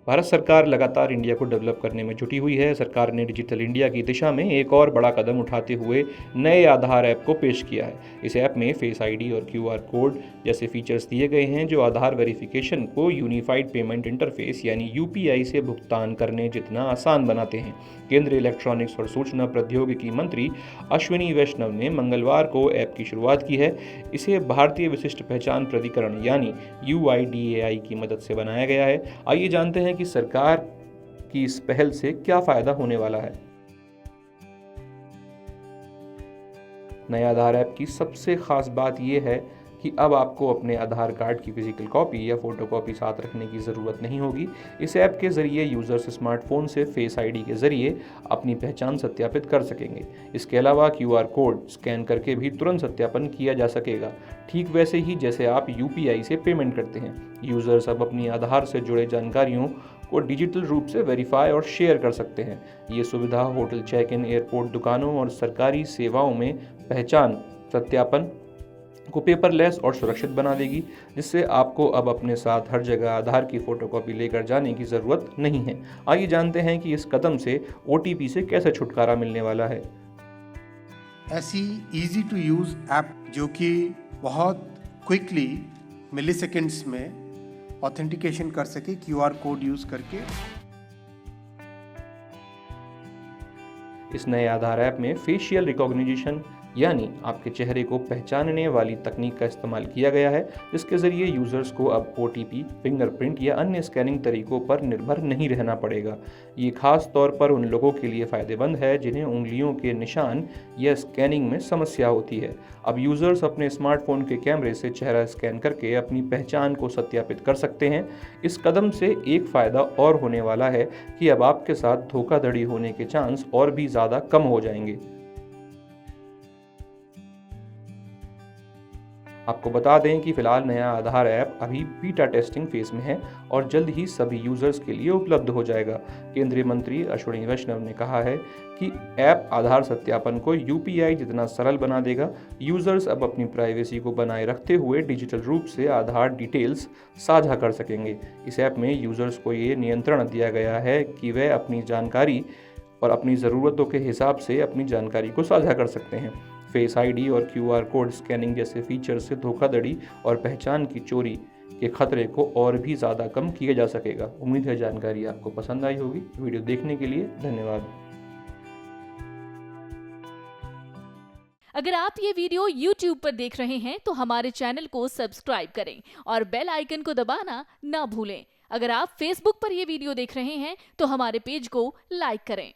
भारत सरकार लगातार इंडिया को डेवलप करने में जुटी हुई है। सरकार ने डिजिटल इंडिया की दिशा में एक और बड़ा कदम उठाते हुए नए आधार ऐप को पेश किया है। इस ऐप में फेस आईडी और क्यूआर कोड जैसे फीचर्स दिए गए हैं जो आधार वेरिफिकेशन को यूनिफाइड पेमेंट इंटरफेस यानी यूपीआई से भुगतान करने जितना आसान बनाते हैं। केंद्रीय इलेक्ट्रॉनिक्स और सूचना प्रौद्योगिकी मंत्री अश्विनी वैष्णव ने मंगलवार को ऐप की शुरुआत की है। इसे भारतीय विशिष्ट पहचान प्राधिकरण यानी यूआईडीएआई की मदद से बनाया गया है। आइए जानते हैं कि सरकार की इस पहल से क्या फायदा होने वाला है। नए आधार ऐप की सबसे खास बात यह है कि अब आपको अपने आधार कार्ड की फिजिकल कॉपी या फोटोकॉपी साथ रखने की ज़रूरत नहीं होगी। इस ऐप के ज़रिए यूज़र्स स्मार्टफोन से फेस आईडी के ज़रिए अपनी पहचान सत्यापित कर सकेंगे। इसके अलावा क्यूआर कोड स्कैन करके भी तुरंत सत्यापन किया जा सकेगा, ठीक वैसे ही जैसे आप यूपीआई से पेमेंट करते हैं। यूज़र्स अब अपनी आधार से जुड़े जानकारियों को डिजिटल रूप से वेरीफाई और शेयर कर सकते हैं। ये सुविधा होटल चेक इन, एयरपोर्ट, दुकानों और सरकारी सेवाओं में पहचान सत्यापन को पेपरलेस और सुरक्षित बना देगी, जिससे आपको अब अपने साथ हर जगह आधार की फोटोकॉपी लेकर जाने की ज़रूरत नहीं है। आइए जानते हैं कि इस कदम से ओटीपी से कैसे छुटकारा मिलने वाला है। ऐसी इजी टू यूज़ ऐप जो कि बहुत क्विकली मिली सेकेंड्स में ऑथेंटिकेशन कर सके क्यूआर कोड यूज़ करके। इस नए आधार ऐप में फेशियल रिकॉग्निशन यानी आपके चेहरे को पहचानने वाली तकनीक का इस्तेमाल किया गया है, जिसके ज़रिए यूज़र्स को अब ओटीपी, फिंगरप्रिंट या अन्य स्कैनिंग तरीकों पर निर्भर नहीं रहना पड़ेगा। ये खास तौर पर उन लोगों के लिए फ़ायदेमंद है जिन्हें उंगलियों के निशान या स्कैनिंग में समस्या होती है। अब यूज़र्स अपने स्मार्टफोन के कैमरे से चेहरा स्कैन करके अपनी पहचान को सत्यापित कर सकते हैं। इस कदम से एक फ़ायदा और होने वाला है कि अब आपके साथ धोखाधड़ी होने के चांस और भी ज़्यादा कम हो जाएंगे। आपको बता दें कि फिलहाल नया आधार ऐप अभी बीटा टेस्टिंग फेज में है और जल्द ही सभी यूजर्स के लिए उपलब्ध हो जाएगा। केंद्रीय मंत्री अश्विनी वैष्णव ने कहा है कि ऐप आधार सत्यापन को यूपीआई जितना सरल बना देगा। यूजर्स अब अपनी प्राइवेसी को बनाए रखते हुए डिजिटल रूप से आधार डिटेल्स साझा कर सकेंगे। इस ऐप में यूजर्स को ये नियंत्रण दिया गया है कि वे अपनी जानकारी और अपनी ज़रूरतों के हिसाब से अपनी जानकारी को साझा कर सकते हैं। फेस आईडी और क्यूआर कोड स्कैनिंग जैसे फीचर से धोखाधड़ी और पहचान की चोरी के खतरे को और भी ज़्यादा कम किया जा सकेगा। उम्मीद है जानकारी आपको पसंद आई होगी। वीडियो देखने के लिए धन्यवाद। अगर आप ये वीडियो YouTube पर देख रहे हैं तो हमारे चैनल को सब्सक्राइब करें और बेल आइकन को दबाना ना भूलें। अगर आप Facebook पर ये वीडियो देख रहे हैं तो हमारे पेज को लाइक करें।